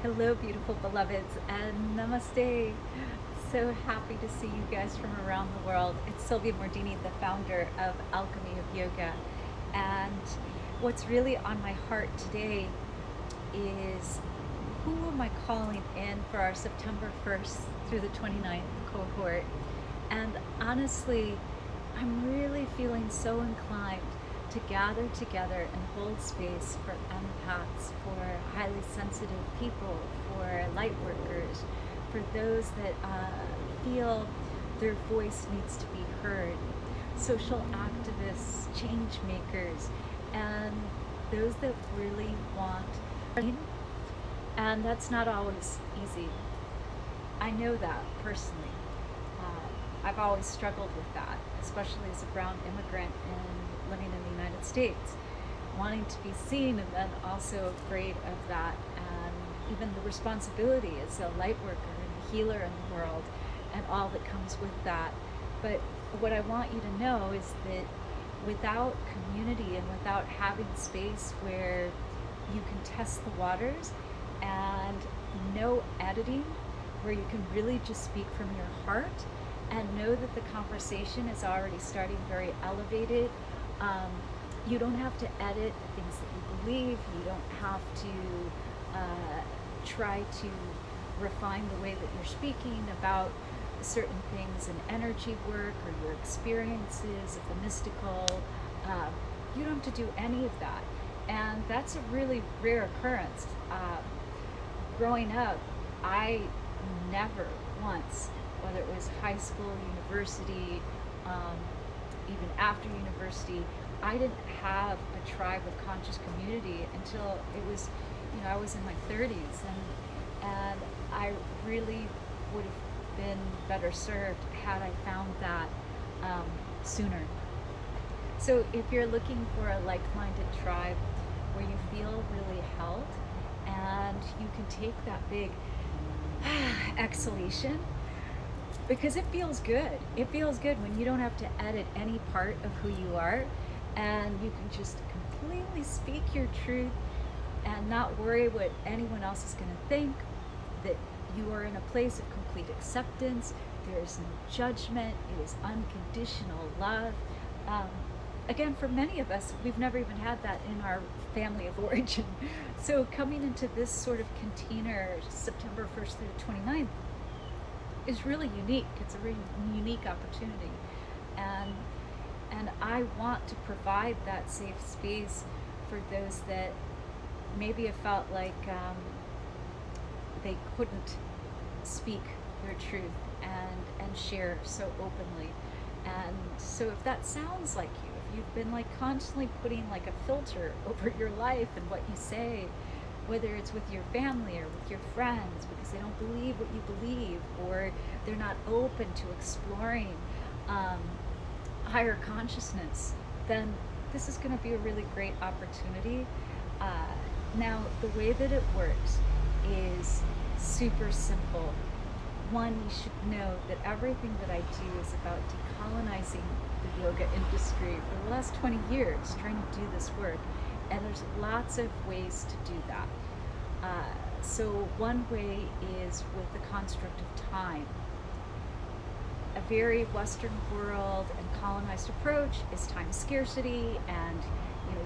Hello, beautiful beloveds, and namaste. So happy to see you guys from around the world. It's Sylvia Mordini, the founder of Alchemy of Yoga. And what's really on my heart today is who am I calling in for our September 1st through the 29th cohort? And honestly, I'm really feeling so inclined to gather together and hold space for empaths, for highly sensitive people, for light workers, for those that feel their voice needs to be heard, social activists, change makers, and those that really want. And that's not always easy. I know that personally. I've always struggled with that, especially as a brown immigrant and living in the United States, wanting to be seen and then also afraid of that, and even the responsibility as a light worker and a healer in the world and all that comes with that. But what I want you to know is that without community and without having space where you can test the waters and no editing, where you can really just speak from your heart and know that the conversation is already starting very elevated. You don't have to edit things that you believe. You don't have to try to refine the way that you're speaking about certain things in energy work or your experiences of the mystical. You don't have to do any of that. And that's a really rare occurrence. Growing up, I never once, whether it was high school, university, even after university, I didn't have a tribe of conscious community until it was, I was in my 30s, and I really would have been better served had I found that sooner. So if you're looking for a like-minded tribe where you feel really held and you can take that big exhalation, because it feels good. It feels good when you don't have to edit any part of who you are and you can just completely speak your truth and not worry what anyone else is going to think, that you are in a place of complete acceptance. There is no judgment. It is unconditional love. Again, for many of us, we've never even had that in our family of origin. So coming into this sort of container, September 1st through the 29th, is really unique. It's a really unique opportunity. And I want to provide that safe space for those that maybe have felt like they couldn't speak their truth and share so openly. And so if that sounds like you, if you've been like constantly putting like a filter over your life and what you say, whether it's with your family or with your friends because they don't believe what you believe, or they're not open to exploring higher consciousness, then this is going to be a really great opportunity. Now, the way that it works is super simple. One, you should know that everything that I do is about decolonizing the yoga industry for the last 20 years, trying to do this work. And there's lots of ways to do that. So one way is with the construct of time. A very Western world and colonized approach is time scarcity, and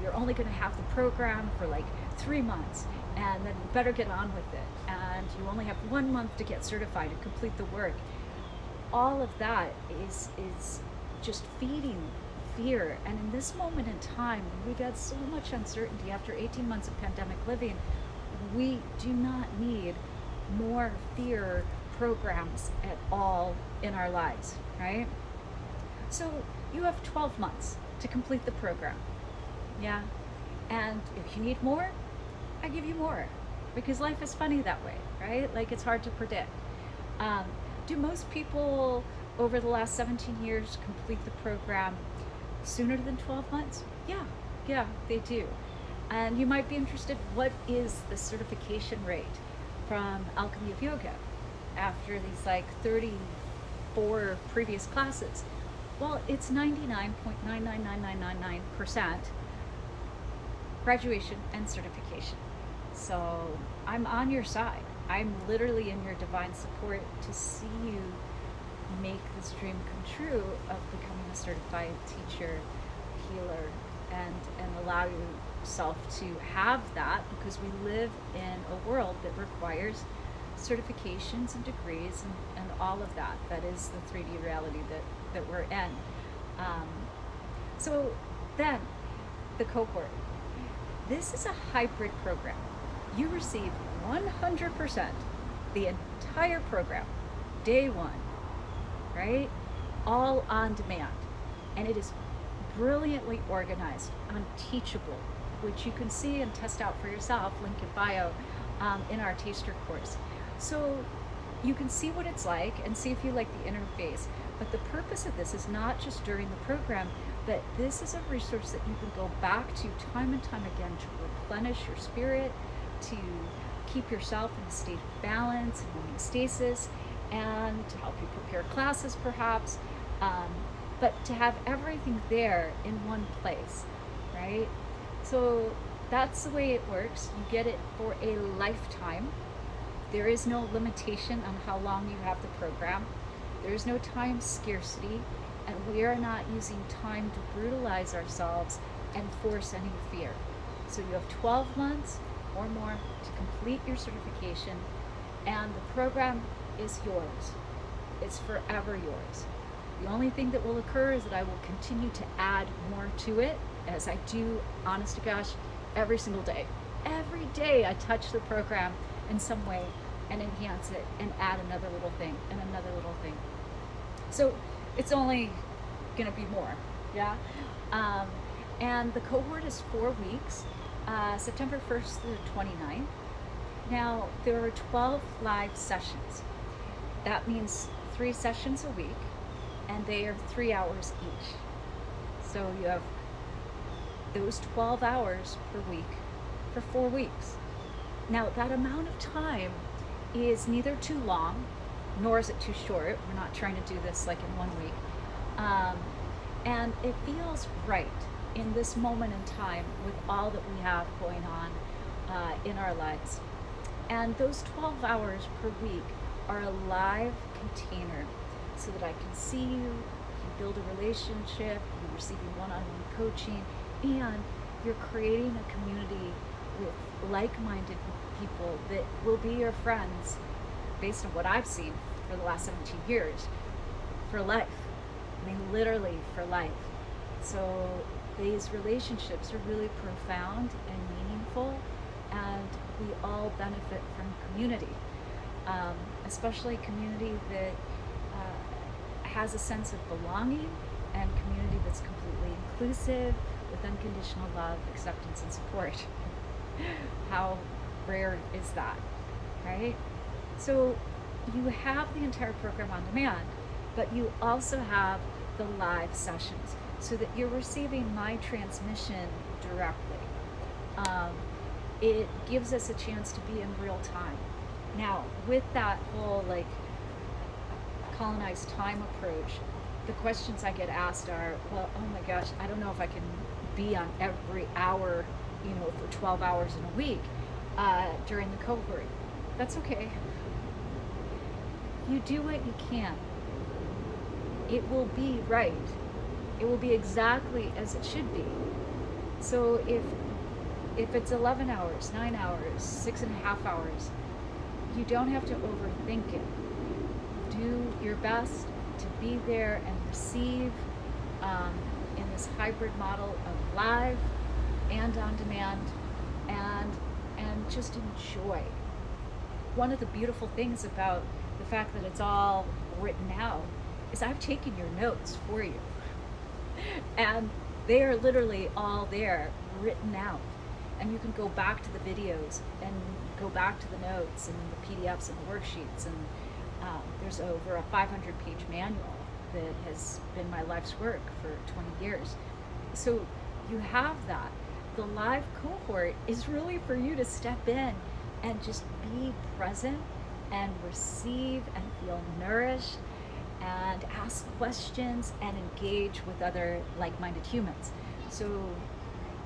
you're only going to have the program for like 3 months, and then you better get on with it. And you only have 1 month to get certified and complete the work. All of that is just feeding fear. And in this moment in time, we've had so much uncertainty after 18 months of pandemic living. We do not need more fear programs at all in our lives, right? So you have 12 months to complete the program. Yeah. And if you need more, I give you more, because life is funny that way, right? Like, it's hard to predict. Do most people over the last 17 years complete the program sooner than 12 months? Yeah, they do. And you might be interested, what is the certification rate from Alchemy of Yoga after these like 34 previous classes? Well, it's 99.999999% graduation and certification. So I'm on your side. I'm literally in your divine support to see you make this dream come true of becoming a certified teacher, healer, and allow yourself to have that, because we live in a world that requires certifications and degrees and all of that. That is the 3D reality that we're in. Um, so then, the cohort. This is a hybrid program. You receive 100% the entire program, day one, right? All on demand. And it is brilliantly organized on Teachable, which you can see and test out for yourself, link in bio, in our taster course. So you can see what it's like and see if you like the interface. But the purpose of this is not just during the program, but this is a resource that you can go back to time and time again to replenish your spirit, to keep yourself in a state of balance and homeostasis, and to help you prepare classes perhaps, but to have everything there in one place, right? So that's the way it works. You get it for a lifetime. There is no limitation on how long you have the program. There is no time scarcity, and we are not using time to brutalize ourselves and force any fear. So you have 12 months or more to complete your certification, and the program is yours. It's forever yours. The only thing that will occur is that I will continue to add more to it, as I do, honest to gosh, every single day. Every day I touch the program in some way and enhance it and add another little thing and another little thing. So it's only gonna be more, yeah? And the cohort is 4 weeks, September 1st through the 29th. Now, there are 12 live sessions. That means 3 sessions a week, and they are 3 hours each. So you have those 12 hours per week for 4 weeks. Now, that amount of time is neither too long, nor is it too short. We're not trying to do this like in 1 week. And it feels right in this moment in time with all that we have going on in our lives. And those 12 hours per week are a live container so that I can see you, you build a relationship, you're receiving one-on-one coaching, and you're creating a community with like-minded people that will be your friends, based on what I've seen for the last 17 years, for life. I mean, literally for life. So these relationships are really profound and meaningful, and we all benefit from community, especially community that has a sense of belonging, and community that's completely inclusive with unconditional love, acceptance, and support. How rare is that, right? So you have the entire program on demand, but you also have the live sessions so that you're receiving my transmission directly. It gives us a chance to be in real time. Now, with that whole like colonized time approach, the questions I get asked are, well, oh my gosh, I don't know if I can be on every hour, for 12 hours in a week during the cohort. That's okay. You do what you can. It will be right. It will be exactly as it should be. So if it's 11 hours, 9 hours, 6.5 hours, you don't have to overthink it. Do your best to be there and receive in this hybrid model of live and on demand, and just enjoy. One of the beautiful things about the fact that it's all written out is I've taken your notes for you. And they are literally all there, written out. And you can go back to the videos and go back to the notes and the PDFs and the worksheets. And there's over a 500-page manual that has been my life's work for 20 years. So you have that. The live cohort is really for you to step in and just be present and receive and feel nourished and ask questions and engage with other like-minded humans. So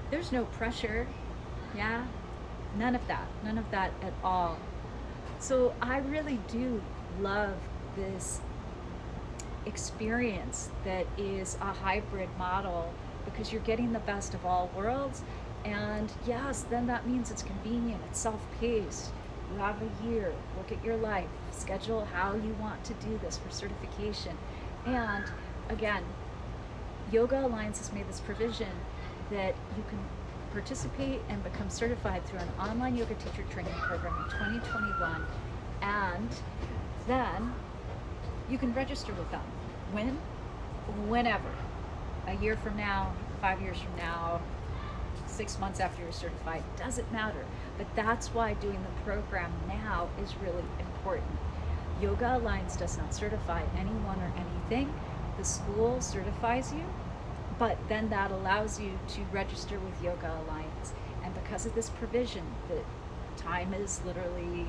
there's no pressure, yeah? None of that at all. So I really do love this experience that is a hybrid model, because you're getting the best of all worlds. And yes, then that means it's convenient, it's self-paced. You have a year, look at your life, schedule how you want to do this for certification. And again, Yoga Alliance has made this provision that you can participate and become certified through an online yoga teacher training program in 2021. And then you can register with them. When? Whenever. A year from now, 5 years from now, 6 months after you're certified, doesn't matter. But that's why doing the program now is really important. Yoga Alliance does not certify anyone or anything. The school certifies you, but then that allows you to register with Yoga Alliance. And because of this provision, the time is literally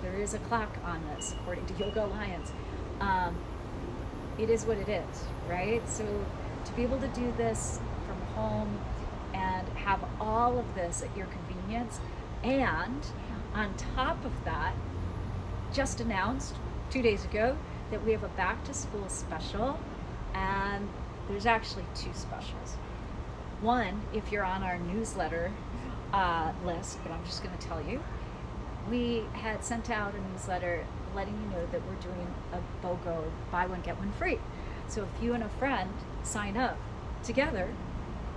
there is a clock on this, according to Yoga Alliance. It is what it is, right? So to be able to do this from home and have all of this at your convenience, and on top of that, just announced 2 days ago that we have a back to school special, and there's actually two specials. One, if you're on our newsletter list, but I'm just going to tell you, we had sent out a newsletter letting you know that we're doing a BOGO, buy one get one free. So if you and a friend sign up together,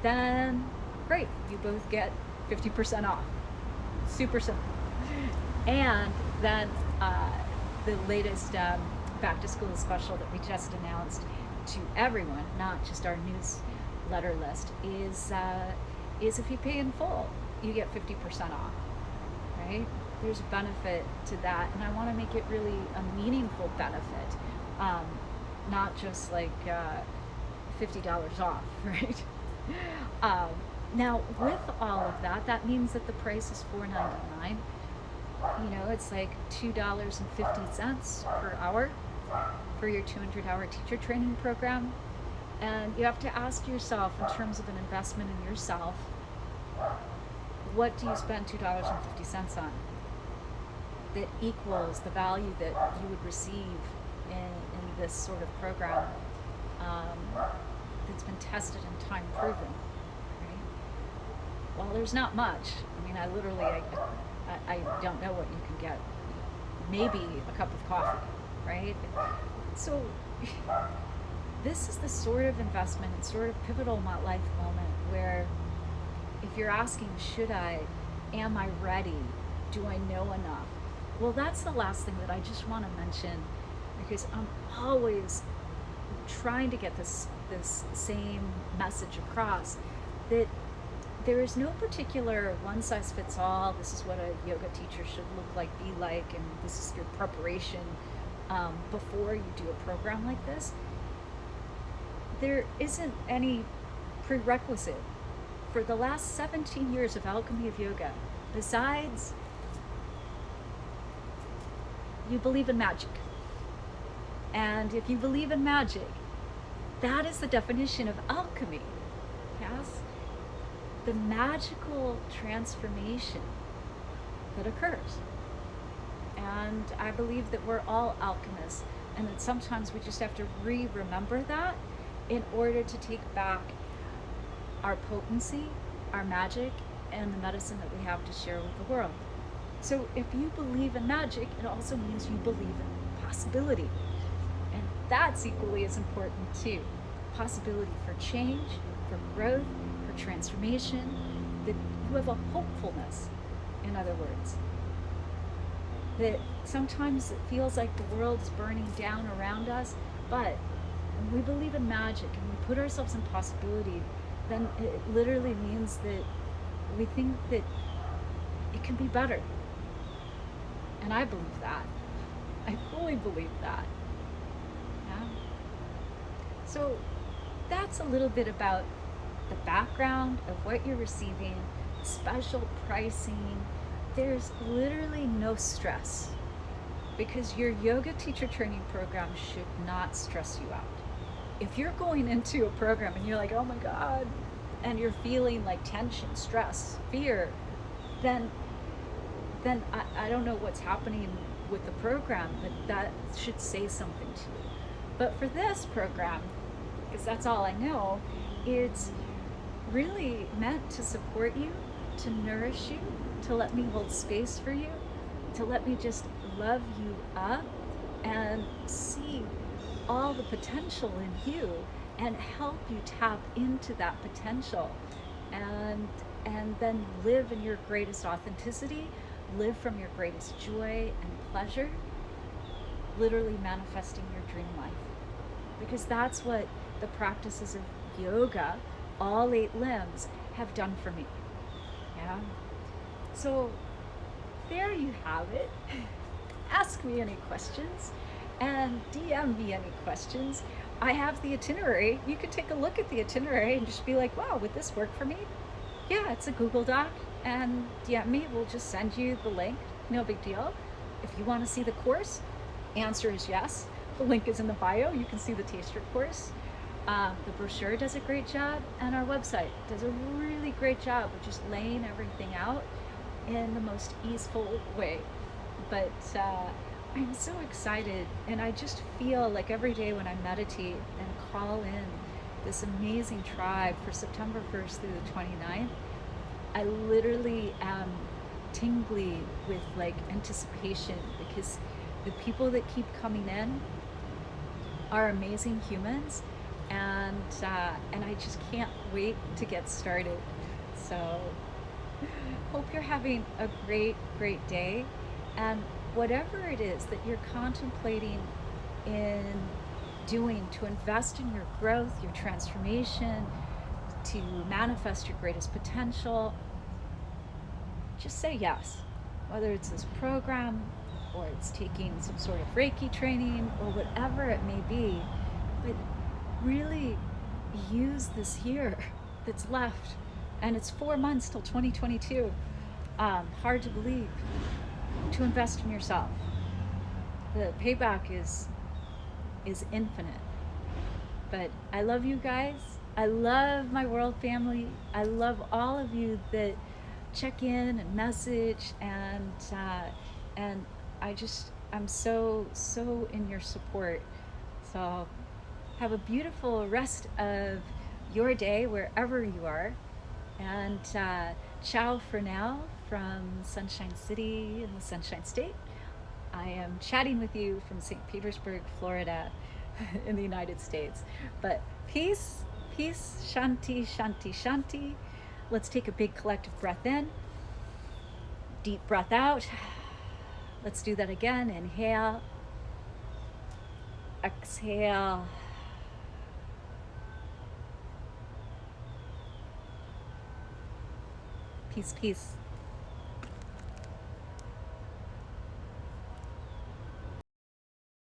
then great, you both get 50% off. Super simple. And then the latest back to school special that we just announced to everyone, not just our newsletter list, is if you pay in full, you get 50% off, right? There's a benefit to that, and I want to make it really a meaningful benefit, not just like $50 off, right? Now, with all of that, that means that the price is $4.99. You know, it's like $2.50 per hour for your 200-hour teacher training program. And you have to ask yourself, in terms of an investment in yourself, what do you spend $2.50 on that equals the value that you would receive in this sort of program that's been tested and time proven, right? Well, there's not much. I mean, I don't know what you can get. Maybe a cup of coffee, right? So this is the sort of investment and sort of pivotal life moment where if you're asking, should I, am I ready, do I know enough? Well, that's the last thing that I just want to mention, because I'm always trying to get this same message across, that there is no particular one size fits all. This is what a yoga teacher should look like, be like, and this is your preparation before you do a program like this. There isn't any prerequisite for the last 17 years of Alchemy of Yoga, besides you believe in magic. And if you believe in magic, that is the definition of alchemy. Yes? The magical transformation that occurs. And I believe that we're all alchemists, and that sometimes we just have to remember that in order to take back our potency, our magic, and the medicine that we have to share with the world. So if you believe in magic, it also means you believe in possibility. And that's equally as important too. Possibility for change, for growth, for transformation, that you have a hopefulness, in other words. That sometimes it feels like the world is burning down around us, but when we believe in magic and we put ourselves in possibility, then it literally means that we think that it can be better. And I believe that. I fully believe that. Yeah? So that's a little bit about the background of what you're receiving, special pricing. There's literally no stress, because your yoga teacher training program should not stress you out. If you're going into a program and you're like, oh my God, and you're feeling like tension, stress, fear, then I don't know what's happening with the program, but that should say something to you. But for this program, because that's all I know, it's really meant to support you, to nourish you, to let me hold space for you, to let me just love you up and see all the potential in you and help you tap into that potential and then live in your greatest authenticity, live from your greatest joy and pleasure, literally manifesting your dream life. Because that's what the practices of yoga, all 8 limbs, have done for me. Yeah. So there you have it. Ask me any questions and DM me any questions. I have the itinerary. You can take a look at the itinerary and just be like, wow, would this work for me? Yeah, it's a Google Doc, and DM me. We'll just send you the link. No big deal. If you want to see the course, answer is yes. The link is in the bio. You can see the taster course. The brochure does a great job, and our website does a really great job of just laying everything out in the most easeful way. But I'm so excited, and I just feel like every day when I meditate and call in this amazing tribe for September 1st through the 29th, I literally am tingly with like anticipation, because the people that keep coming in are amazing humans, and I just can't wait to get started. So hope you're having a great day, and whatever it is that you're contemplating in doing to invest in your growth, your transformation, to manifest your greatest potential, just say yes. Whether it's this program, or it's taking some sort of Reiki training, or whatever it may be, but really use this year that's left, and it's 4 months till 2022. Hard to believe, to invest in yourself. The payback is infinite. But I love you guys. I love my world family. I love all of you that check in and message, and I'm so in your support. So have a beautiful rest of your day wherever you are, and ciao for now from Sunshine City in the Sunshine State. I am chatting with you from St. Petersburg, Florida, in the United States. But peace, shanti, shanti, shanti. Let's take a big collective breath in, deep breath out. Let's do that again. Inhale, exhale. Peace, peace.